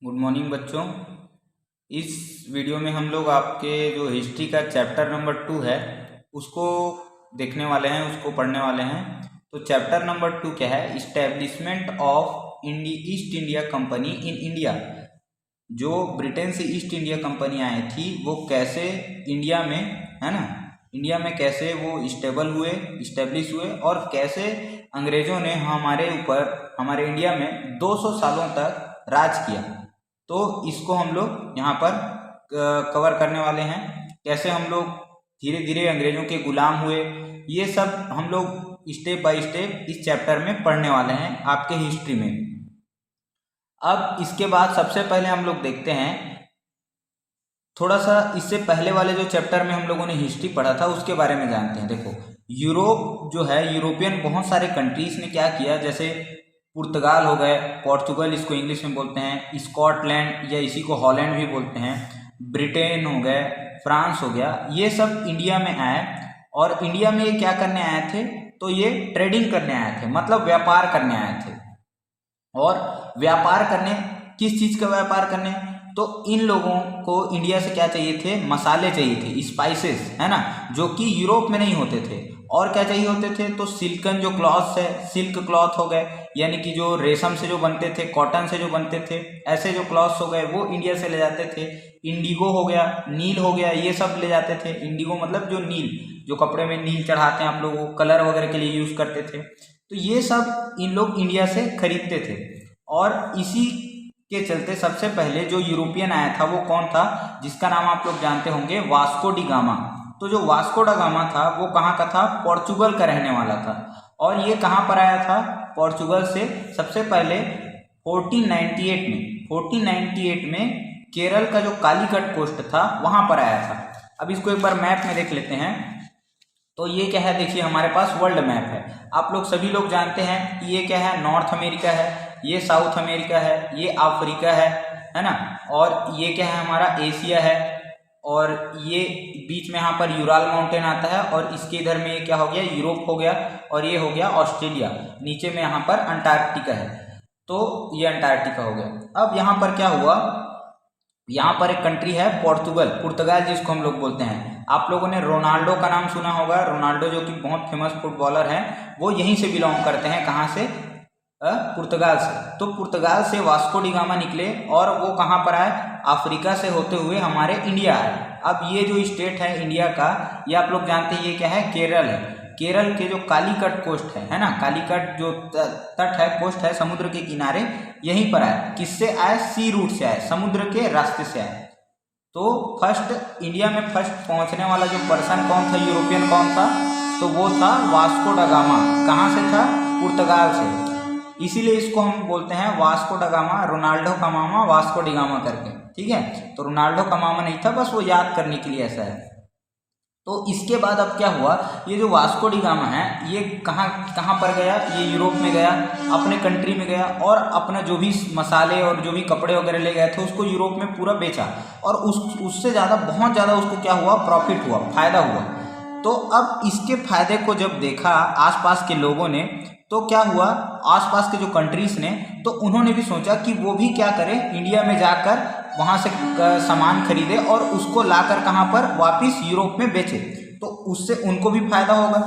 Good morning बच्चों। इस video में हम लोग आपके जो हिस्ट्री का चैप्टर नंबर 2 है उसको देखने वाले हैं, उसको पढ़ने वाले हैं। तो चैप्टर नंबर 2 क्या है? Establishment of east India company in India. जो ब्रिटेन से ईस्ट इंडिया कंपनी आई थी वो कैसे इंडिया में, है ना, इंडिया में कैसे वो इस्टेब्लिश हुए और कैसे अंग्रेज़ों ने हमारे ऊपर, हमारे इंडिया में 200 सालों तक राज किया। तो इसको हम लोग यहाँ पर कवर करने वाले हैं। कैसे हम लोग धीरे धीरे अंग्रेज़ों के गुलाम हुए, ये सब हम लोग स्टेप बाय स्टेप इस चैप्टर में पढ़ने वाले हैं आपके हिस्ट्री में। अब इसके बाद सबसे पहले हम लोग देखते हैं थोड़ा सा, इससे पहले वाले जो चैप्टर में हम लोगों ने हिस्ट्री पढ़ा था उसके बारे में जानते हैं। देखो, यूरोप जो है, यूरोपियन बहुत सारे कंट्रीज ने क्या किया, जैसे पुर्तगाल हो गए, पोर्चुगल इसको इंग्लिश में बोलते हैं, स्कॉटलैंड या इसी को हॉलैंड भी बोलते हैं, ब्रिटेन हो गए, फ्रांस हो गया, ये सब इंडिया में आए। और इंडिया में ये क्या करने आए थे? तो ये ट्रेडिंग करने आए थे, मतलब व्यापार करने आए थे। और व्यापार करने, किस चीज़ का व्यापार करने? तो इन लोगों को इंडिया से क्या चाहिए थे? मसाले चाहिए थे, स्पाइसेस, है ना, जो कि यूरोप में नहीं होते थे। और क्या चाहिए होते थे? तो सिल्कन जो क्लॉथ्स है, सिल्क क्लॉथ हो गए, यानी कि जो रेशम से जो बनते थे, कॉटन से जो बनते थे, ऐसे जो क्लॉथ्स हो गए वो इंडिया से ले जाते थे। इंडिगो हो गया, नील हो गया, ये सब ले जाते थे। इंडिगो मतलब जो नील, जो कपड़े में नील चढ़ाते हैं आप लोग, वो कलर वगैरह के लिए यूज़ करते थे। तो ये सब इन लोग इंडिया से खरीदते थे। और इसी के चलते सबसे पहले जो यूरोपियन आया था वो कौन था? जिसका नाम आप लोग जानते होंगे, वास्को डी गामा। तो जो वास्को डा गामा था वो कहाँ का था? पोर्चुगल का रहने वाला था। और ये कहाँ पर आया था? पोर्चुगल से सबसे पहले 1498 में केरल का जो कालीकट कोस्ट था वहाँ पर आया था। अब इसको एक बार मैप में देख लेते हैं। तो ये क्या है? देखिए, हमारे पास वर्ल्ड मैप है। आप लोग सभी लोग जानते हैं कि ये क्या है? नॉर्थ अमेरिका है, ये साउथ अमेरिका है, ये अफ्रीका है ना, और ये क्या है? हमारा एशिया है। और ये बीच में यहाँ पर यूराल माउंटेन आता है, और इसके इधर में ये क्या हो गया? यूरोप हो गया, और ये हो गया ऑस्ट्रेलिया। नीचे में यहाँ पर अंटार्कटिका है, तो ये अंटार्कटिका हो गया। अब यहाँ पर क्या हुआ? यहाँ पर एक कंट्री है पुर्तगाल जिसको हम लोग बोलते हैं। आप लोगों ने रोनाल्डो का नाम सुना होगा। रोनाल्डो जो कि बहुत फेमस फुटबॉलर हैं, वो यहीं से बिलोंग करते हैं। कहाँ से? पुर्तगाल से। तो पुर्तगाल से वास्को डी गामा निकले और वो कहाँ पर आए? अफ्रीका से होते हुए हमारे इंडिया आए। अब ये जो स्टेट है इंडिया का, ये आप लोग जानते हैं ये क्या है? केरल है। केरल के जो कालीकट कोस्ट है ना, कालीकट जो तट है, कोस्ट है, समुद्र के किनारे, यहीं पर आए। किससे आए? सी रूट से आए, समुद्र के रास्ते से आए। तो फर्स्ट इंडिया में फर्स्ट पहुंचने वाला जो पर्सन कौन था? यूरोपियन कौन था? तो वो था वास्को डा गामा। कहाँ से था? पुर्तगाल से। इसीलिए इसको हम बोलते हैं वास्को डा गामा, रोनाल्डो का मामा वास्को डी गामा करके। ठीक है, तो रोनाल्डो का मामा नहीं था, बस वो याद करने के लिए ऐसा है। तो इसके बाद अब क्या हुआ? ये जो वास्को डी गामा है, ये कहाँ पर गया? ये यूरोप में गया, अपने कंट्री में गया, और अपना जो भी मसाले और जो भी कपड़े वगैरह ले गए थे उसको यूरोप में पूरा बेचा। और उससे ज़्यादा, बहुत ज़्यादा उसको क्या हुआ? प्रॉफिट हुआ, फायदा हुआ। तो अब इसके फायदे को जब देखा आसपास के लोगों ने, तो क्या हुआ? आसपास के जो कंट्रीज ने, तो उन्होंने भी सोचा कि वो भी क्या करें, इंडिया में जाकर वहाँ से सामान खरीदे और उसको लाकर कहाँ पर? वापस यूरोप में बेचे, तो उससे उनको भी फायदा होगा।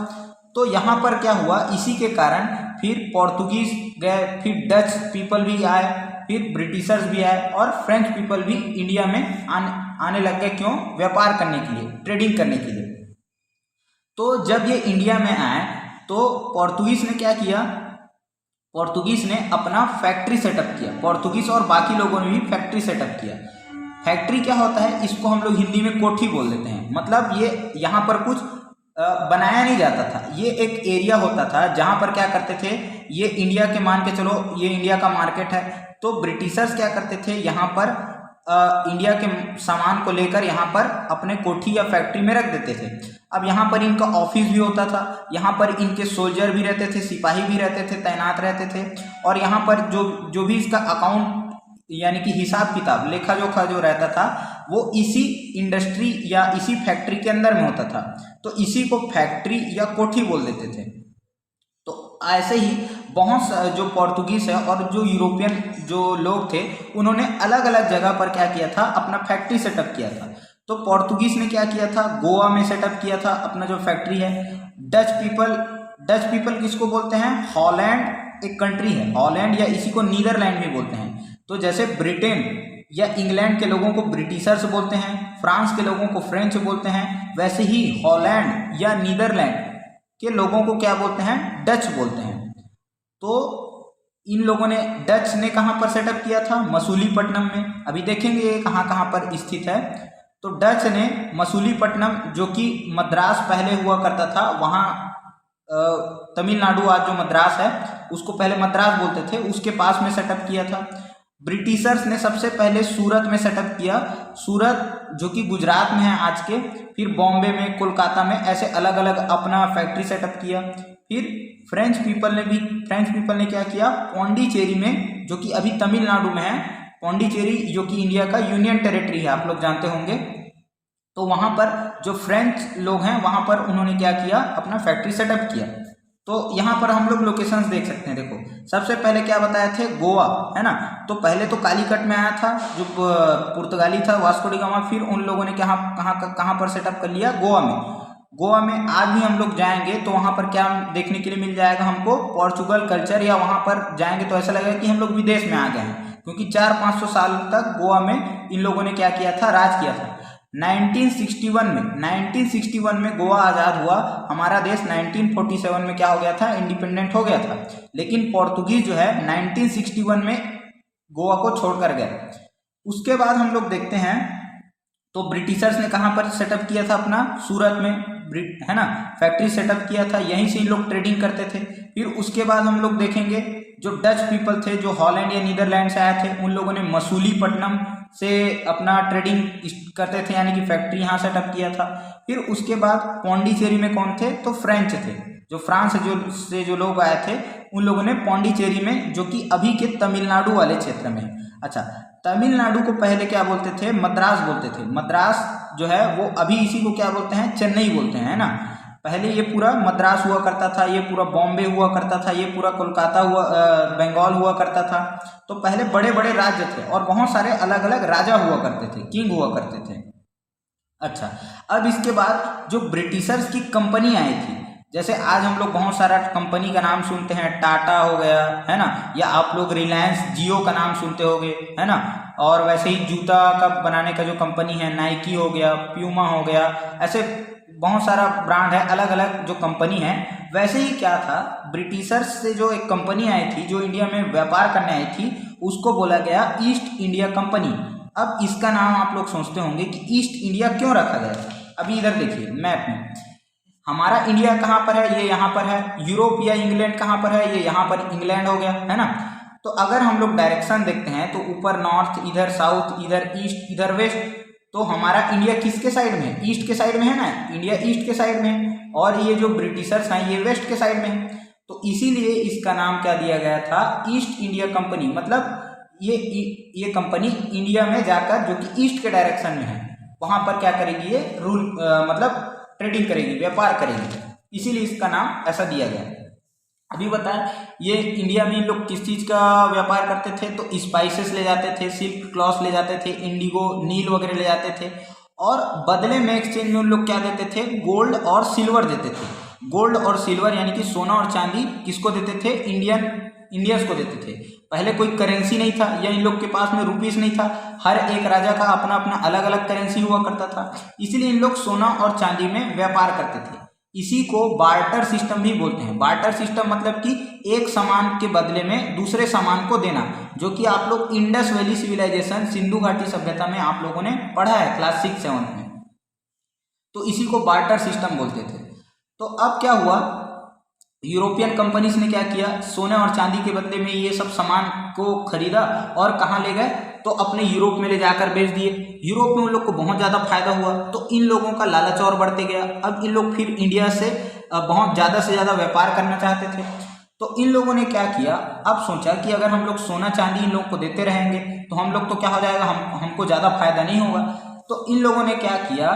तो यहाँ पर क्या हुआ? इसी के कारण फिर पोर्तुगीज गए, फिर डच पीपल भी आए, फिर ब्रिटिशर्स भी आए, और फ्रेंच पीपल भी इंडिया में आने लग गए। क्यों? व्यापार करने के लिए, ट्रेडिंग करने के लिए। तो जब ये इंडिया में आए तो पोर्तुगीज ने क्या किया? पोर्तुगीज ने अपना फैक्ट्री सेटअप किया। पोर्तुगीज और बाकी लोगों ने भी फैक्ट्री सेटअप किया। फैक्ट्री क्या होता है? इसको हम लोग हिंदी में कोठी बोल देते हैं। मतलब ये यहाँ पर कुछ बनाया नहीं जाता था, ये एक एरिया होता था जहाँ पर क्या करते थे, ये इंडिया के, मान के चलो ये इंडिया का मार्केट है, तो ब्रिटिशर्स क्या करते थे, यहाँ पर इंडिया के सामान को लेकर यहाँ पर अपने कोठी या फैक्ट्री में रख देते थे। अब यहाँ पर इनका ऑफिस भी होता था, यहाँ पर इनके सोल्जर भी रहते थे, सिपाही भी रहते थे, तैनात रहते थे। और यहाँ पर जो भी इसका अकाउंट, यानी कि हिसाब किताब, लेखा जोखा जो रहता था, वो इसी इंडस्ट्री या इसी फैक्ट्री के अंदर में होता था। तो इसी को फैक्ट्री या कोठी बोल देते थे। तो ऐसे ही बहुत जो पोर्तुगीज है और जो यूरोपियन जो लोग थे उन्होंने अलग अलग जगह पर क्या किया था, अपना फैक्ट्री सेटअप किया था। तो पोर्तुगीज ने क्या किया था, गोवा में सेटअप किया था अपना जो फैक्ट्री है। डच पीपल किसको बोलते हैं, हॉलैंड एक कंट्री है, हॉलैंड या इसी को नीदरलैंड भी बोलते हैं। तो जैसे ब्रिटेन या इंग्लैंड के लोगों को ब्रिटिशर्स बोलते हैं, फ्रांस के लोगों को फ्रेंच बोलते हैं, वैसे ही हॉलैंड या नीदरलैंड के लोगों को क्या बोलते हैं, डच बोलते हैं। तो इन लोगों ने, डच ने कहाँ पर सेटअप किया था, मसूलीपट्टनम में। अभी देखेंगे ये कहाँ कहाँ पर स्थित है। तो डच ने मसूलीपट्टनम, जो कि मद्रास पहले हुआ करता था, वहाँ तमिलनाडु आज जो मद्रास है उसको पहले मद्रास बोलते थे, उसके पास में सेटअप किया था। ब्रिटिशर्स ने सबसे पहले सूरत में सेटअप किया, सूरत जो कि गुजरात में है आज के, फिर बॉम्बे में, कोलकाता में, ऐसे अलग अलग अपना फैक्ट्री सेटअप किया। फिर फ्रेंच पीपल ने क्या किया, पौंडीचेरी में, जो कि अभी तमिलनाडु में है, पौंडीचेरी जो कि इंडिया का यूनियन टेरिटरी है, आप लोग जानते होंगे। तो वहाँ पर जो फ्रेंच लोग हैं वहाँ पर उन्होंने क्या किया, अपना फैक्ट्री सेटअप किया। तो यहाँ पर हम लोग लोकेशंस देख सकते हैं। देखो सबसे पहले क्या बताए थे, गोवा है ना। तो पहले तो कालीकट में आया था जो पुर्तगाली था, वास्को डी गामा। फिर उन लोगों ने कहाँ पर सेटअप कर लिया, गोवा में। गोवा में आज भी हम लोग जाएंगे तो वहाँ पर क्या देखने के लिए मिल जाएगा हमको, पोर्चुगल कल्चर। या वहाँ पर जाएंगे तो ऐसा लगेगा कि हम लोग विदेश में आ गए हैं, क्योंकि 400-500 साल तक गोवा में इन लोगों ने क्या किया था, राज किया था। 1961 में गोवा आज़ाद हुआ, हमारा देश 1947 में क्या हो गया था, इंडिपेंडेंट हो गया था। लेकिन पोर्तुगीज जो है 1961 में गोवा को छोड़कर गए। उसके बाद हम लोग देखते हैं तो ब्रिटिशर्स ने कहाँ पर सेटअप किया था, अपना सूरत में है ना, फैक्ट्री सेटअप किया था, यहीं से इन लोग ट्रेडिंग करते थे। फिर उसके बाद हम लोग देखेंगे जो डच पीपल थे, जो हॉलैंड या नीदरलैंड से आए थे, उन लोगों ने मसूलीपट्टनम से अपना ट्रेडिंग करते थे, यानी कि फैक्ट्री यहाँ सेटअप किया था। फिर उसके बाद पौंडीचेरी में कौन थे, तो फ्रेंच थे, जो फ्रांस से जो लोग आए थे उन लोगों ने पौंडीचेरी में, जो कि अभी के तमिलनाडु वाले क्षेत्र में। अच्छा, तमिलनाडु को पहले क्या बोलते थे, मद्रास बोलते थे। मद्रास जो है वो अभी इसी को क्या बोलते हैं, चेन्नई बोलते हैं, है ना। पहले ये पूरा मद्रास हुआ करता था, ये पूरा बॉम्बे हुआ करता था, ये पूरा कोलकाता हुआ, बंगाल हुआ करता था। तो पहले बड़े बड़े राज्य थे और बहुत सारे अलग अलग राजा हुआ करते थे, किंग हुआ करते थे। अच्छा, अब इसके बाद जो ब्रिटिशर्स की कंपनी आई थी, जैसे आज हम लोग बहुत सारा कंपनी का नाम सुनते हैं, टाटा हो गया है ना, या आप लोग रिलायंस जियो का नाम सुनते होंगे, है ना। और वैसे ही जूता का बनाने का जो कंपनी है, नाइकी हो गया, प्यूमा हो गया, ऐसे बहुत सारा ब्रांड है, अलग अलग जो कंपनी है। वैसे ही क्या था, ब्रिटिशर्स से जो एक कंपनी आई थी, जो इंडिया में व्यापार करने आई थी, उसको बोला गया ईस्ट इंडिया कंपनी। अब इसका नाम आप लोग सोचते होंगे कि ईस्ट इंडिया क्यों रखा गया था। अभी इधर देखिए मैप में, हमारा इंडिया कहाँ पर है, ये यहाँ पर है। यूरोप या इंग्लैंड कहाँ पर है, ये यहाँ पर इंग्लैंड हो गया, है ना। तो अगर हम लोग डायरेक्शन देखते हैं तो ऊपर नॉर्थ, इधर साउथ, इधर ईस्ट, इधर वेस्ट। तो हमारा इंडिया किसके साइड में है, ईस्ट के साइड में है ना, इंडिया ईस्ट के साइड में है। और ये जो ब्रिटिशर्स हैं ये वेस्ट के साइड में है। तो इसीलिए इसका नाम क्या दिया गया था, ईस्ट इंडिया कंपनी। मतलब ये कंपनी इंडिया में जाकर, जो कि ईस्ट के डायरेक्शन में है, वहां पर क्या करेगी, ये रूल मतलब ट्रेडिंग करेगी, व्यापार करेगी, इसीलिए इसका नाम ऐसा दिया गया। अभी बताएं, ये इंडिया में लोग किस चीज़ का व्यापार करते थे, तो स्पाइसेस ले जाते थे, सिल्क क्लॉथ ले जाते थे, इंडिगो, नील वगैरह ले जाते थे। और बदले में एक्सचेंज में उन लोग क्या देते थे, गोल्ड और सिल्वर देते थे। गोल्ड और सिल्वर यानी कि सोना और चांदी किसको देते थे, इंडियंस को देते थे। पहले कोई करेंसी नहीं था, या इन लोग के पास में रुपीस नहीं था, हर एक राजा का अपना अपना अलग अलग करेंसी हुआ करता था। इसलिए इन लोग सोना और चांदी में व्यापार करते थे। इसी को बार्टर सिस्टम भी बोलते हैं। बार्टर सिस्टम मतलब कि एक सामान के बदले में दूसरे सामान को देना, जो कि आप लोग इंडस वैली सिविलाइजेशन, सिंधु घाटी सभ्यता में आप लोगों ने पढ़ा है क्लास 6-7 में। तो इसी को बार्टर सिस्टम बोलते थे। तो अब क्या हुआ, यूरोपियन कंपनीज ने क्या किया, सोने और चांदी के बदले में ये सब सामान को खरीदा और कहाँ ले गए, तो अपने यूरोप में ले जाकर बेच दिए। यूरोप में उन लोग को बहुत ज़्यादा फायदा हुआ, तो इन लोगों का लालच और बढ़ते गया। अब इन लोग फिर इंडिया से बहुत ज़्यादा से ज़्यादा व्यापार करना चाहते थे। तो इन लोगों ने क्या किया, अब सोचा कि अगर हम लोग सोना चांदी इन लोग को देते रहेंगे तो हम लोग तो क्या हो जाएगा, हमको ज़्यादा फायदा नहीं होगा। तो इन लोगों ने क्या किया,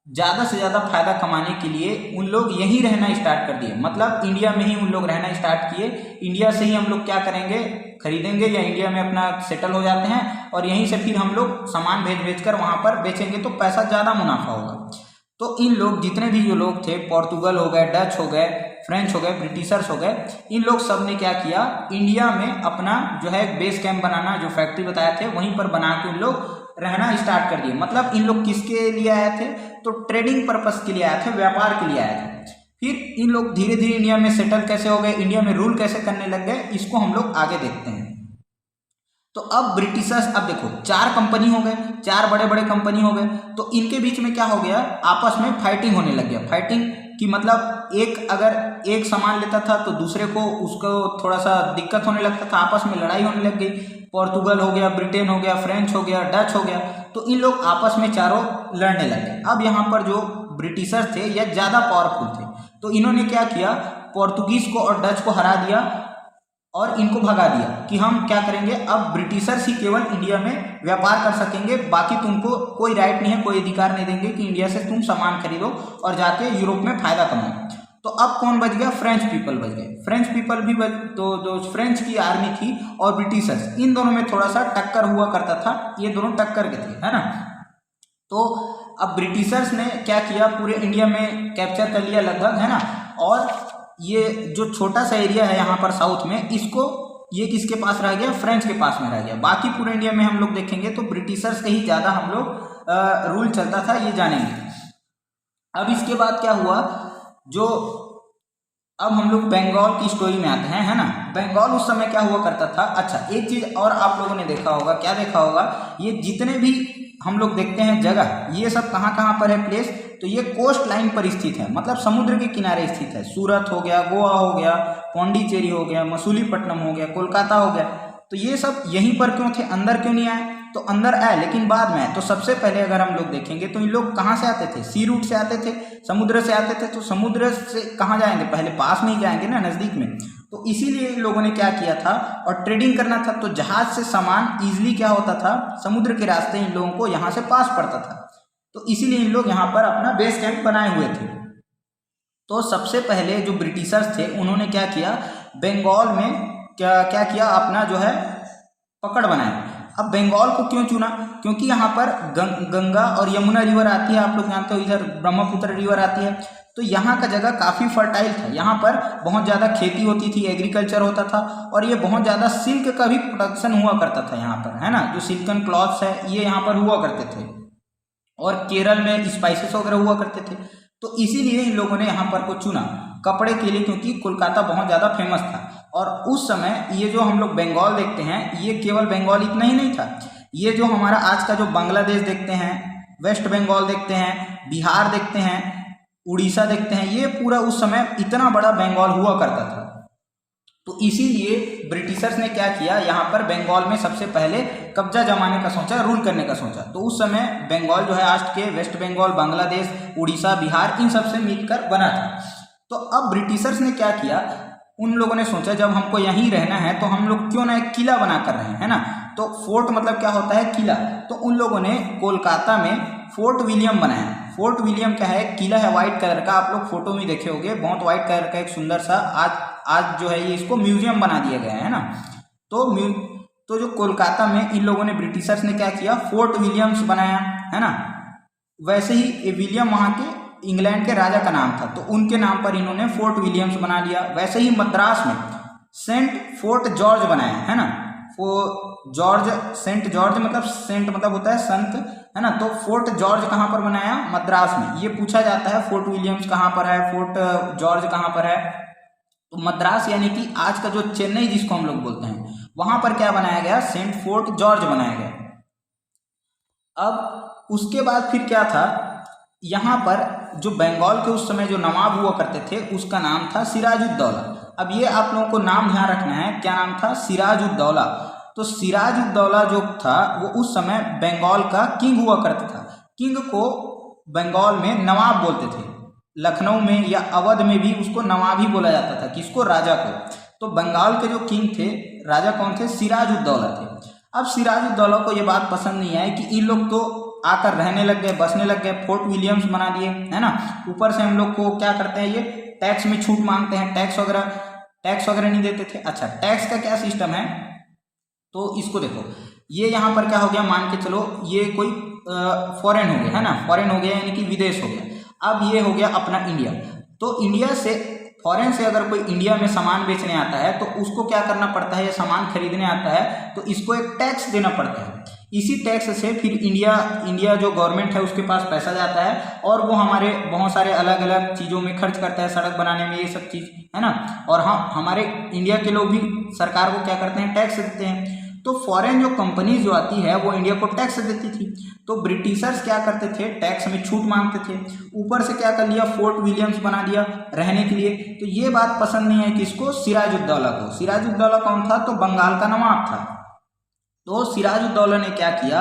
ज़्यादा से ज़्यादा फायदा कमाने के लिए उन लोग यहीं रहना स्टार्ट कर दिए, मतलब इंडिया में ही उन लोग रहना स्टार्ट किए। इंडिया से ही हम लोग क्या करेंगे, खरीदेंगे या इंडिया में अपना सेटल हो जाते हैं और यहीं से फिर हम लोग सामान भेज कर वहाँ पर बेचेंगे तो पैसा ज़्यादा मुनाफा होगा। तो इन लोग जितने भी जो लोग थे, पोर्तुगल हो गए, डच हो गए, फ्रेंच हो गए, ब्रिटिशर्स हो गए, इन लोग सब ने क्या किया, इंडिया में अपना जो है बेस कैंप बनाना, जो फैक्ट्री बताए थे वहीं पर बना के उन लोग रहना स्टार्ट कर दिए। मतलब इन लोग किसके लिए आए थे, तो ट्रेडिंग पर्पस के लिए आए थे, व्यापार के लिए आए थे। फिर इन लोग धीरे धीरे इंडिया में सेटल कैसे हो गए, इंडिया में रूल कैसे करने लग गए, इसको हम लोग आगे देखते हैं। तो अब ब्रिटिशर्स, अब देखो 4 कंपनी हो गए, 4 बड़े बड़े कंपनी हो गए, तो इनके बीच में क्या हो गया, आपस में फाइटिंग होने लग गया। फाइटिंग कि मतलब एक अगर एक सामान लेता था तो दूसरे को उसको थोड़ा सा दिक्कत होने लगता था, आपस में लड़ाई होने लग गई। पोर्तुगल हो गया, ब्रिटेन हो गया, फ्रेंच हो गया, डच हो गया, तो इन लोग आपस में चारों लड़ने लग गए। अब यहाँ पर जो ब्रिटिशर्स थे यह ज़्यादा पावरफुल थे, तो इन्होंने क्या किया, पोर्तुगीज को और डच को हरा दिया और इनको भगा दिया कि हम क्या करेंगे, अब ब्रिटिशर्स ही केवल इंडिया में व्यापार कर सकेंगे, बाकी तुमको कोई राइट नहीं है, कोई अधिकार नहीं देंगे कि इंडिया से तुम सामान खरीदो और जाके यूरोप में फायदा कमाओ। तो अब कौन बच गया, फ्रेंच पीपल बच गए। फ्रेंच पीपल भी तो जो फ्रेंच की आर्मी थी और ब्रिटिशर्स, इन दोनों में थोड़ा सा टक्कर हुआ करता था, ये दोनों टक्कर के थे, है ना। तो अब ब्रिटिशर्स ने क्या किया, पूरे इंडिया में कैप्चर कर लिया लगभग, है ना। और ये जो छोटा सा एरिया है यहाँ पर साउथ में, इसको ये किसके पास रह गया, फ्रेंच के पास में रह गया। बाकी पूरे इंडिया में हम लोग देखेंगे तो ब्रिटिशर्स का ही ज़्यादा हम लोग रूल चलता था, ये जानेंगे। अब इसके बाद क्या हुआ, जो अब हम लोग बंगाल की स्टोरी में आते हैं, है ना। बंगाल उस समय क्या हुआ करता था। अच्छा, एक चीज़ और आप लोगों ने देखा होगा, क्या देखा होगा, ये जितने भी हम लोग देखते हैं जगह, ये सब कहाँ कहाँ पर है प्लेस, तो ये कोस्ट लाइन पर स्थित है, मतलब समुद्र के किनारे स्थित है। सूरत हो गया, गोवा हो गया, पौंडीचेरी हो गया, मसूलीपट्टनम हो गया, कोलकाता हो गया, तो ये सब यहीं पर क्यों थे, अंदर क्यों नहीं आए, तो अंदर आए लेकिन बाद में आए। तो सबसे पहले अगर हम लोग देखेंगे तो इन लोग कहाँ से आते थे, सी रूट से आते थे, समुद्र से आते थे। तो समुद्र से कहाँ जाएंगे, पहले पास में ही जाएंगे ना, नज़दीक में। तो इसीलिए इन लोगों ने क्या किया था, और ट्रेडिंग करना था, तो जहाज से सामान ईजिली क्या होता था, समुद्र के रास्ते इन लोगों को यहाँ से पास पड़ता था। तो इसीलिए इन लोग यहाँ पर अपना बेस कैंप बनाए हुए थे। तो सबसे पहले जो ब्रिटिशर्स थे उन्होंने क्या किया, बंगाल में क्या किया, अपना जो है पकड़ बनाया। अब बंगाल को क्यों चुना, क्योंकि यहाँ पर गंगा और यमुना रिवर आती है, आप लोग जानते हो, इधर ब्रह्मपुत्र रिवर आती है। तो यहाँ का जगह काफ़ी फर्टाइल था, यहाँ पर बहुत ज़्यादा खेती होती थी, एग्रीकल्चर होता था, और ये बहुत ज़्यादा सिल्क का भी प्रोडक्शन हुआ करता था यहाँ पर, है ना। जो सिल्कन क्लॉथ्स है ये यहाँ पर हुआ करते थे, और केरल में स्पाइसेस वगैरह हुआ करते थे। तो इसीलिए इन लोगों ने यहाँ पर को चुना कपड़े के लिए, क्योंकि कोलकाता बहुत ज़्यादा फेमस था। और उस समय ये जो हम लोग बंगाल देखते हैं, ये केवल बंगाल इतना ही नहीं था, ये जो हमारा आज का जो बांग्लादेश देखते हैं, वेस्ट बंगाल देखते हैं, बिहार देखते हैं, उड़ीसा देखते हैं, ये पूरा उस समय इतना बड़ा बंगाल हुआ करता था। तो इसीलिए ब्रिटिशर्स ने क्या किया, यहाँ पर बंगाल में सबसे पहले कब्जा जमाने का सोचा, रूल करने का सोचा। तो उस समय बंगाल जो है आज के वेस्ट बंगाल, बांग्लादेश, उड़ीसा, बिहार, इन सब से मिलकर बना था। तो अब ब्रिटिशर्स ने क्या किया, उन लोगों ने सोचा जब हमको यहीं रहना है तो हम लोग क्यों ना एक किला बना कर रहे हैं, है ना। तो फोर्ट मतलब क्या होता है, किला। तो उन लोगों ने कोलकाता में फोर्ट विलियम बनाया। फोर्ट विलियम क्या है, किला है व्हाइट कलर का, आप लोग फोटो में देखे होंगे, बहुत व्हाइट कलर का एक सुंदर सा, आज जो है ये इसको म्यूजियम बना दिया गया है ना। तो जो कोलकाता में इन लोगों ने, ब्रिटिशर्स ने क्या किया, फोर्ट विलियम्स बनाया, है ना। वैसे ही विलियम वहाँ के इंग्लैंड के राजा का नाम था, तो उनके नाम पर इन्होंने फोर्ट विलियम्स बना लिया। वैसे ही मद्रास में फोर्ट जॉर्ज बनाया, है ना। सेंट जॉर्ज मतलब, सेंट मतलब होता है संत, है ना। तो फोर्ट जॉर्ज कहाँ पर बनाया, मद्रास में। ये पूछा जाता है फोर्ट विलियम्स कहाँ पर है, फोर्ट जॉर्ज कहाँ पर है। तो मद्रास यानी कि आज का जो चेन्नई जिसको हम लोग बोलते हैं, वहां पर क्या बनाया गया, सेंट फोर्ट जॉर्ज बनाया गया। अब उसके बाद फिर क्या था, यहाँ पर जो बंगाल के उस समय जो नवाब हुआ करते थे उसका नाम था सिराजुद्दौला। अब ये आप लोगों को नाम ध्यान रखना है, क्या नाम था, सिराजुद्दौला। तो सिराजुद्दौला जो था वो उस समय बंगाल का किंग हुआ करता था। किंग को बंगाल में नवाब बोलते थे, लखनऊ में या अवध में भी उसको नवाब ही बोला जाता था, किसको, राजा को। तो बंगाल के जो किंग थे, राजा कौन थे, सिराजुद्दौला थे। अब सिराजुद्दौला को ये बात पसंद नहीं आई कि इन लोग तो आकर रहने लग गए, बसने लग गए, फोर्ट विलियम्स बना दिए, है ना। ऊपर से हम लोग को क्या करते हैं, ये टैक्स में छूट मांगते हैं, टैक्स वगैरह नहीं देते थे। अच्छा, टैक्स का क्या सिस्टम है, तो इसको देखो, ये यहाँ पर क्या हो गया, मान के चलो ये कोई फॉरेन हो गया, है ना, फॉरेन हो गया यानी कि विदेश हो गया। अब ये हो गया अपना इंडिया, तो इंडिया से फॉरेन से अगर कोई इंडिया में सामान बेचने आता है तो उसको क्या करना पड़ता है, ये सामान खरीदने आता है तो इसको एक टैक्स देना पड़ता है। इसी टैक्स से फिर इंडिया जो गवर्नमेंट है उसके पास पैसा जाता है और वो हमारे बहुत सारे अलग अलग चीज़ों में खर्च करता है, सड़क बनाने में, ये सब चीज़, है ना। और हाँ, हमारे इंडिया के लोग भी सरकार को क्या करते हैं, टैक्स देते हैं। तो फॉरेन जो कंपनीज जो आती है वो इंडिया को टैक्स देती थी, तो ब्रिटिशर्स क्या करते थे, टैक्स में छूट मांगते थे। ऊपर से क्या कर लिया, फोर्ट विलियम्स बना दिया रहने के लिए। तो ये बात पसंद नहीं है किसको, सिराजुद्दौला को। सिराजुद्दौला कौन था, तो बंगाल का नवाब था। तो सिराजुद्दौला ने क्या किया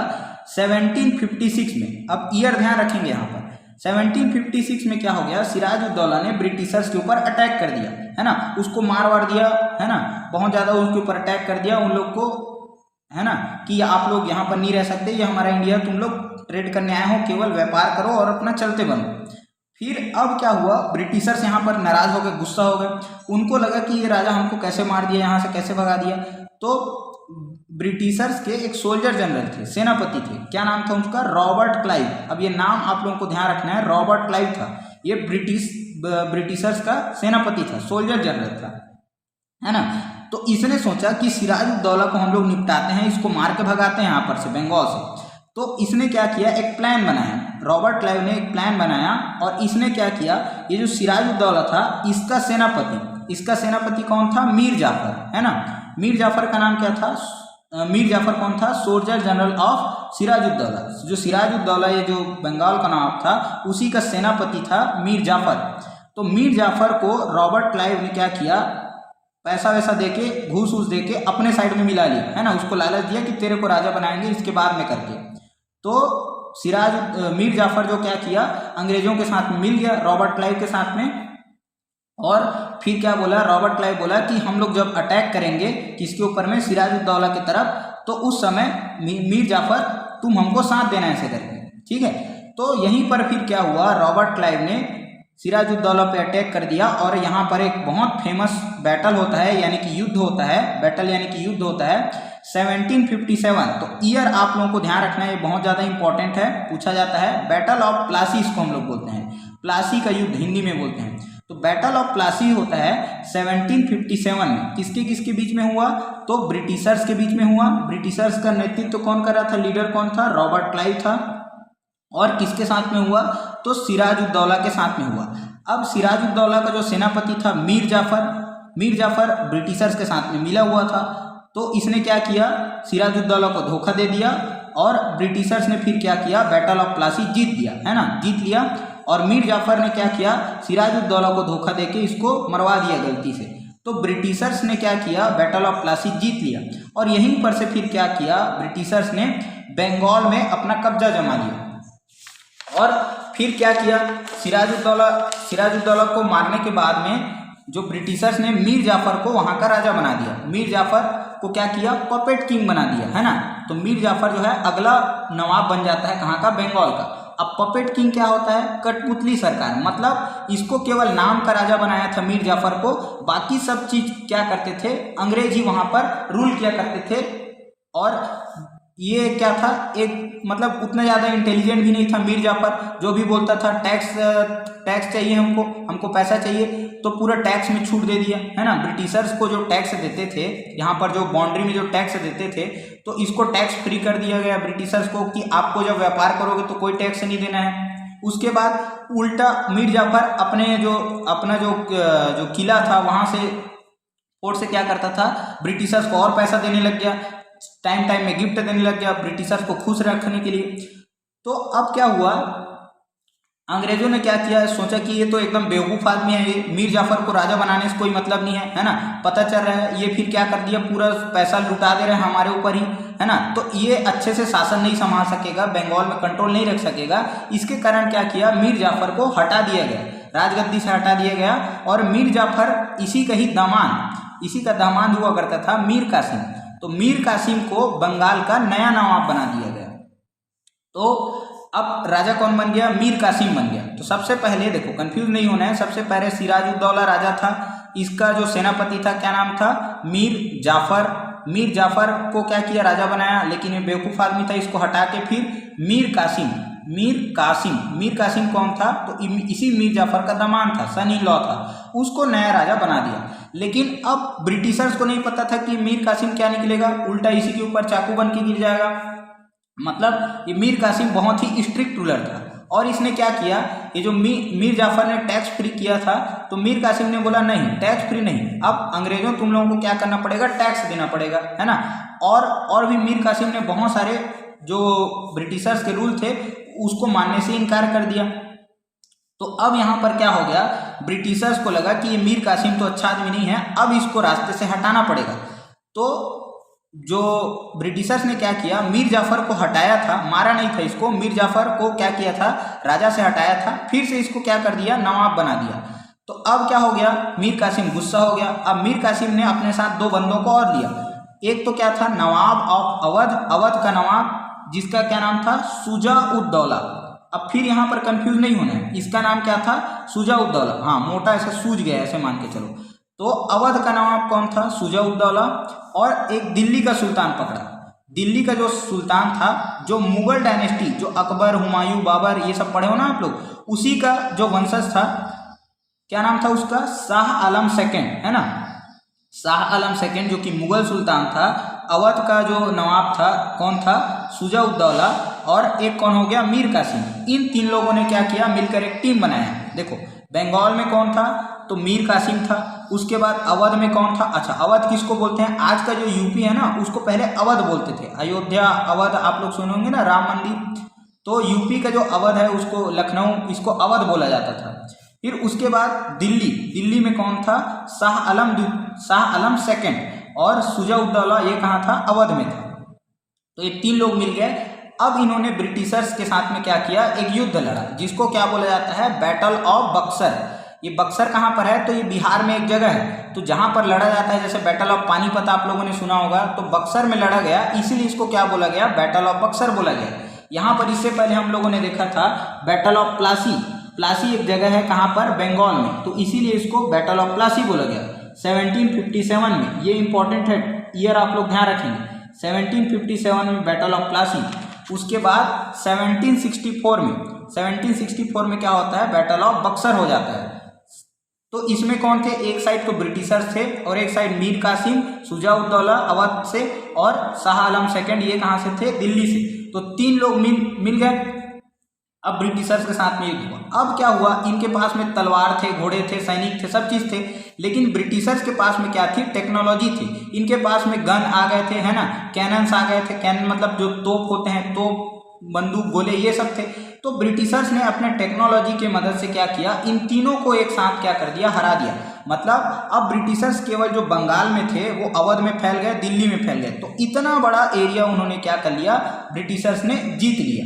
1756 में, अब ईयर ध्यान रखेंगे यहाँ पर, 1756 में क्या हो गया, सिराजुद्दौला ने ब्रिटिशर्स के ऊपर अटैक कर दिया, है ना, उसको मार वार दिया, है ना, बहुत ज़्यादा उसके ऊपर अटैक कर दिया, उन लोग को, है ना, कि आप लोग यहाँ पर नहीं रह सकते, ये हमारा इंडिया, तुम लोग ट्रेड करने आए हो, केवल व्यापार करो और अपना चलते बनो। फिर अब क्या हुआ, ब्रिटिशर्स यहाँ पर नाराज हो गए, गुस्सा हो गए, उनको लगा कि ये राजा हमको कैसे मार दिया, यहाँ से कैसे भगा दिया। तो ब्रिटिशर्स के एक सोल्जर जनरल थे, सेनापति थे, क्या नाम था उनका, रॉबर्ट क्लाइव। अब ये नाम आप लोगों को ध्यान रखना है, रॉबर्ट क्लाइव था, ये ब्रिटिशर्स का सेनापति था, सोल्जर जनरल था, है ना। तो इसने सोचा कि सिराजुद्दौला को हम लोग निपटाते हैं, इसको मार के भगाते हैं यहाँ पर से, बंगाल से। तो इसने क्या किया, एक प्लान बनाया, रॉबर्ट क्लाइव ने एक प्लान बनाया और इसने क्या किया, ये जो सिराजुद्दौला था इसका सेनापति कौन था, मीर जाफर, है ना। मीर जाफर का नाम क्या था, मीर जाफर कौन था, सोल्जर जनरल ऑफ सिराजुद्दौला। जो सिराजुद्दौला ये जो बंगाल का नाम था उसी का सेनापति था मीर जाफर। तो मीर जाफर को रॉबर्ट क्लाइव ने क्या किया, पैसा वैसा देके, घूस वूस देके अपने साइड में मिला लिया, है ना, उसको लालच दिया कि तेरे को राजा बनाएंगे इसके बाद में करके। तो मीर जाफर जो क्या किया, अंग्रेजों के साथ में मिल गया, रॉबर्ट क्लाइव के साथ में, और फिर क्या बोला, रॉबर्ट क्लाइव बोला कि हम लोग जब अटैक करेंगे किसके ऊपर में, सिराजुद्दौला की तरफ, तो उस समय मीर जाफर तुम हमको साथ देना ऐसे करके, ठीक है। तो यहीं पर फिर क्या हुआ, रॉबर्ट क्लाइव ने सिराजुद्दौला पे अटैक कर दिया और यहाँ पर एक बहुत फेमस बैटल होता है, यानी कि युद्ध होता है, बैटल यानी कि युद्ध होता है 1757। तो ईयर आप लोगों को ध्यान रखना है, ये बहुत ज़्यादा इंपॉर्टेंट है, पूछा जाता है। बैटल ऑफ प्लासी इसको हम लोग बोलते हैं, प्लासी का युद्ध हिंदी में बोलते हैं। तो बैटल ऑफ प्लासी होता है 1757 में, किसके बीच में हुआ, तो ब्रिटिशर्स के बीच में हुआ। ब्रिटिशर्स का नेतृत्व कौन कर रहा था, लीडर कौन था, रॉबर्ट क्लाइव था। और किसके साथ में हुआ, तो सिराजुद्दौला के साथ में हुआ। अब सिराजुद्दौला का जो सेनापति था मीर जाफर ब्रिटिशर्स के साथ में मिला हुआ था। तो इसने क्या किया, सिराजुद्दौला को धोखा दे दिया और ब्रिटिशर्स ने फिर क्या किया, बैटल ऑफ प्लासी जीत दिया, है ना, जीत लिया। और मीर जाफर ने क्या किया, सिराजुद्दौला को धोखा देके इसको मरवा दिया गलती से। तो ब्रिटिशर्स ने क्या किया, बैटल ऑफ प्लासी जीत लिया। और यहीं पर से फिर क्या किया, ब्रिटिशर्स ने बंगाल में अपना कब्जा जमा लिया। और फिर क्या किया, सिराजुद्दौला को मारने के बाद में जो ब्रिटिशर्स ने मीर जाफर को वहाँ का राजा बना दिया। मीर जाफर को क्या किया, पपेट किंग बना दिया, है ना। तो मीर जाफर जो है अगला नवाब बन जाता है, कहाँ का, बंगाल का। अब पपेट किंग क्या होता है, कठपुतली सरकार, मतलब इसको केवल नाम का राजा बनाया था मीर जाफर को, बाकी सब चीज क्या करते थे, अंग्रेज ही वहाँ पर रूल किया करते थे। और ये क्या था, एक मतलब उतना ज़्यादा इंटेलिजेंट भी नहीं था मीर जाफर, जो भी बोलता था टैक्स चाहिए हमको पैसा चाहिए, तो पूरा टैक्स में छूट दे दिया, है ना। ब्रिटिशर्स को जो टैक्स देते थे, यहाँ पर जो बाउंड्री में जो टैक्स देते थे, तो इसको टैक्स फ्री कर दिया गया ब्रिटिशर्स को, कि आपको जब व्यापार करोगे तो कोई टैक्स नहीं देना है। उसके बाद उल्टा मीर जाफर अपना जो किला था वहाँ से, फोर्ट से क्या करता था, ब्रिटिशर्स को और पैसा देने लग गया, टाइम में गिफ्ट देने लग गया ब्रिटिशर्स को खुश रखने के लिए। तो अब क्या हुआ, अंग्रेजों ने क्या किया, सोचा कि ये तो एकदम बेवकूफ़ आदमी है, ये मीर जाफर को राजा बनाने से कोई मतलब नहीं है, है ना। पता चल रहा है ये फिर क्या कर दिया, पूरा पैसा लुटा दे रहे हैं हमारे ऊपर ही, है ना। तो ये अच्छे से शासन नहीं संभाल सकेगा, बंगाल में कंट्रोल नहीं रख सकेगा। इसके कारण क्या किया, मीर जाफर को हटा दिया गया, राजगद्दी से हटा दिया गया। और मीर जाफर इसी का दामाद हुआ करता था मीर कासिम। तो मीर कासिम को बंगाल का नया नवाब बना दिया गया। तो अब राजा कौन बन गया? मीर कासिम बन गया। तो सबसे पहले देखो, कंफ्यूज नहीं होना है, सबसे पहले सिराजुद्दौला राजा था, इसका जो सेनापति था क्या नाम था? मीर जाफर। मीर जाफर को क्या किया? राजा बनाया, लेकिन ये बेवकूफ़ आदमी था, इसको हटा के फिर मीर कासिम। मीर कासिम कौन था? तो इसी मीर जाफर का दामाद था, सन इन लॉ था, उसको नया राजा बना दिया। लेकिन अब ब्रिटिशर्स को नहीं पता था कि मीर कासिम क्या निकलेगा, उल्टा इसी के ऊपर चाकू बन के गिर जाएगा। मतलब ये मीर कासिम बहुत ही स्ट्रिक्ट रूलर था, और इसने क्या किया, ये जो मीर जाफर ने टैक्स फ्री किया था, तो मीर कासिम ने बोला नहीं, टैक्स फ्री नहीं, अब अंग्रेजों तुम लोगों को क्या करना पड़ेगा? टैक्स देना पड़ेगा, है ना। और भी मीर कासिम ने बहुत सारे जो ब्रिटिशर्स के रूल थे उसको मानने से इनकार कर दिया। तो अब यहाँ पर क्या हो गया, ब्रिटिशर्स को लगा कि ये मीर कासिम तो अच्छा आदमी नहीं है, अब इसको रास्ते से हटाना पड़ेगा। तो जो ब्रिटिशर्स ने क्या किया, मीर जाफर को हटाया था, मारा नहीं था इसको, मीर जाफर को क्या किया था, राजा से हटाया था, फिर से इसको क्या कर दिया, नवाब बना दिया। तो अब क्या हो गया, मीर कासिम गुस्सा हो गया। अब मीर कासिम ने अपने साथ 2 बंदों को और लिया। एक तो क्या था, नवाब ऑफ अवध, अवध का नवाब, जिसका क्या नाम था, शुजा-उद-दौला। अब फिर यहाँ पर कंफ्यूज नहीं होना है, इसका नाम क्या था, शुजा-उद-दौला। हाँ, मोटा ऐसा सूझ गया, ऐसे मान के चलो। तो अवध का नवाब कौन था, शुजा-उद-दौला। और एक दिल्ली का सुल्तान पकड़ा। दिल्ली का जो सुल्तान था, जो मुगल डायनेस्टी, जो अकबर, हुमायूं, बाबर, ये सब पढ़े हो ना आप लोग, उसी का जो वंशज था, क्या नाम था उसका, शाह आलम सेकंड, है ना। शाह आलम सेकंड जो कि मुगल सुल्तान था। अवध का जो नवाब था कौन था, शुजा-उद-दौला। और एक कौन हो गया, मीर कासिम। इन 3 लोगों ने क्या किया, मिलकर एक टीम बनाया। देखो, बंगाल में कौन था, तो मीर कासिम था। उसके बाद अवध में कौन था, अच्छा अवध किसको बोलते हैं, आज का जो यूपी है ना, उसको पहले अवध बोलते थे। अयोध्या, अवध आप लोग सुने होंगे ना, राम मंदिर। तो यूपी का जो अवध है उसको लखनऊ, इसको अवध बोला जाता था। फिर उसके बाद दिल्ली, दिल्ली में कौन था, शाह आलम सेकंड। और शुजा-उद-दौला ये कहाँ था, अवध में था। तो ये 3 लोग मिल गए। अब इन्होंने ब्रिटिशर्स के साथ में क्या किया, एक युद्ध लड़ा, जिसको क्या बोला जाता है, बैटल ऑफ बक्सर। ये बक्सर कहाँ पर है, तो ये बिहार में एक जगह है, तो जहाँ पर लड़ा जाता है, जैसे बैटल ऑफ पानीपत आप लोगों ने सुना होगा, तो बक्सर में लड़ा गया, इसीलिए इसको क्या बोला गया, बैटल ऑफ बक्सर बोला गया। यहाँ पर इससे पहले हम लोगों ने देखा था बैटल ऑफ प्लासी। प्लासी एक जगह है कहाँ पर, बंगाल में, तो इसीलिए इसको बैटल ऑफ प्लासी बोला गया 1757 में। ये इंपॉर्टेंट है, ईयर आप लोग ध्यान रखेंगे, 1757 में बैटल ऑफ प्लासी। उसके बाद 1764 में क्या होता है, बैटल ऑफ बक्सर हो जाता है। तो इसमें कौन थे, एक साइड तो ब्रिटिशर्स थे और एक साइड मीर कासिम, शुजा-उद-दौला अवध से, और शाह आलम सेकंड, ये कहाँ से थे, दिल्ली से। तो 3 लोग मिल गए। अब ब्रिटिशर्स के साथ में युद्ध हुआ। अब क्या हुआ, इनके पास में तलवार थे, घोड़े थे, सैनिक थे, सब चीज़ थे, लेकिन ब्रिटिशर्स के पास में क्या थी, टेक्नोलॉजी थी। इनके पास में गन आ गए थे, है ना, कैनन्स आ गए थे। कैनन मतलब जो तोप होते हैं, तोप, बंदूक, गोले, ये सब थे। तो ब्रिटिशर्स ने अपने टेक्नोलॉजी की मदद से क्या किया, इन तीनों को एक साथ क्या कर दिया, हरा दिया। मतलब अब ब्रिटिशर्स केवल जो बंगाल में थे वो अवध में फैल गए, दिल्ली में फैल गए। तो इतना बड़ा एरिया उन्होंने क्या कर लिया, ब्रिटिशर्स ने जीत लिया।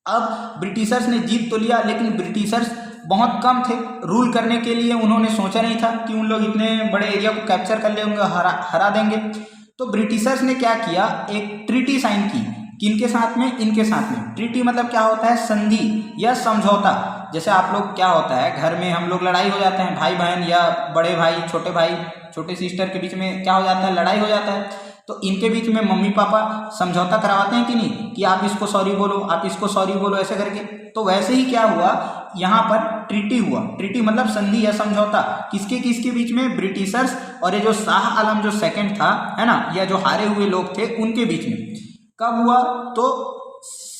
अब ब्रिटिशर्स ने जीत तो लिया, लेकिन ब्रिटिशर्स बहुत कम थे रूल करने के लिए। उन्होंने सोचा नहीं था कि उन लोग इतने बड़े एरिया को कैप्चर कर लेंगे, हरा देंगे। तो ब्रिटिशर्स ने क्या किया, एक ट्रीटी साइन की, किनके साथ में, इनके साथ में। ट्रीटी मतलब क्या होता है, संधि या समझौता। जैसे आप लोग क्या होता है, घर में हम लोग लड़ाई हो जाते हैं, भाई बहन या बड़े भाई, छोटे सिस्टर के बीच में क्या हो जाता है, लड़ाई हो जाता है। तो इनके बीच में मम्मी पापा समझौता करवाते हैं कि नहीं, कि आप इसको सॉरी बोलो, आप इसको सॉरी बोलो, ऐसे करके। तो वैसे ही क्या हुआ, यहाँ पर ट्रीटी हुआ। ट्रीटी मतलब संधि या समझौता, किसके बीच में, ब्रिटिशर्स और ये जो शाह आलम जो सेकंड था, है ना, या जो हारे हुए लोग थे, उनके बीच में। कब हुआ, तो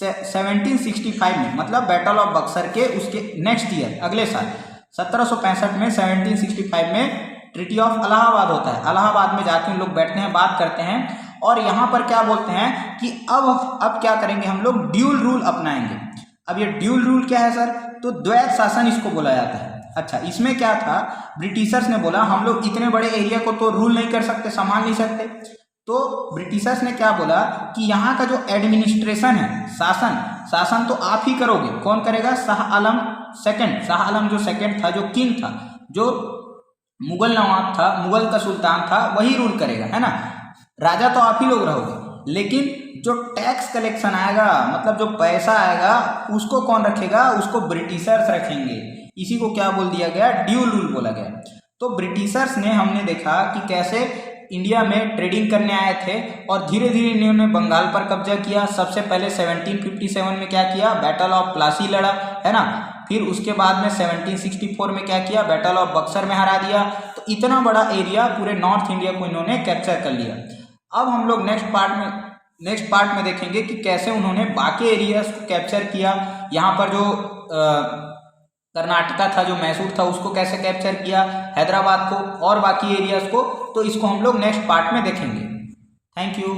1765 में, मतलब बैटल ऑफ बक्सर के उसके नेक्स्ट ईयर, अगले साल 1765 में, 1765 में ट्रीटी ऑफ इलाहाबाद होता है। इलाहाबाद में जाके हम लोग बैठते हैं, बात करते हैं, और यहाँ पर क्या बोलते हैं कि अब क्या करेंगे, हम लोग ड्यूल रूल अपनाएंगे। अब ये ड्यूल रूल क्या है सर, तो द्वैत शासन इसको बोला जाता है। अच्छा, इसमें क्या था, ब्रिटिशर्स ने बोला हम लोग इतने बड़े एरिया को तो रूल नहीं कर सकते, संभाल नहीं सकते। तो ब्रिटिशर्स ने क्या बोला कि यहाँ का जो एडमिनिस्ट्रेशन है, शासन तो आप ही करोगे। कौन करेगा, शाह आलम सेकंड। शाह आलम जो सेकंड था, जो किंग था, जो मुगल नवाब था, मुगल का सुल्तान था, वही रूल करेगा, है ना। राजा तो आप ही लोग रहोगे, लेकिन जो टैक्स कलेक्शन आएगा, मतलब जो पैसा आएगा, उसको कौन रखेगा? उसको ब्रिटिशर्स रखेंगे। इसी को क्या बोल दिया गया? ड्यू रूल बोला गया। तो ब्रिटिशर्स ने, हमने देखा कि कैसे इंडिया में ट्रेडिंग करने आए थे और धीरे धीरे इन्होंने बंगाल पर कब्जा किया। सबसे पहले 1757 में क्या किया? बैटल ऑफ प्लासी लड़ा, है ना। फिर उसके बाद में 1764 में क्या किया? बैटल ऑफ बक्सर में हरा दिया। तो इतना बड़ा एरिया, पूरे नॉर्थ इंडिया को इन्होंने कैप्चर कर लिया। अब हम लोग नेक्स्ट पार्ट में देखेंगे कि कैसे उन्होंने बाकी एरियाज को कैप्चर किया। यहाँ पर जो कर्नाटका था, जो मैसूर था, उसको कैसे कैप्चर किया, हैदराबाद को और बाकी एरियाज को। तो इसको हम लोग नेक्स्ट पार्ट में देखेंगे। Thank you.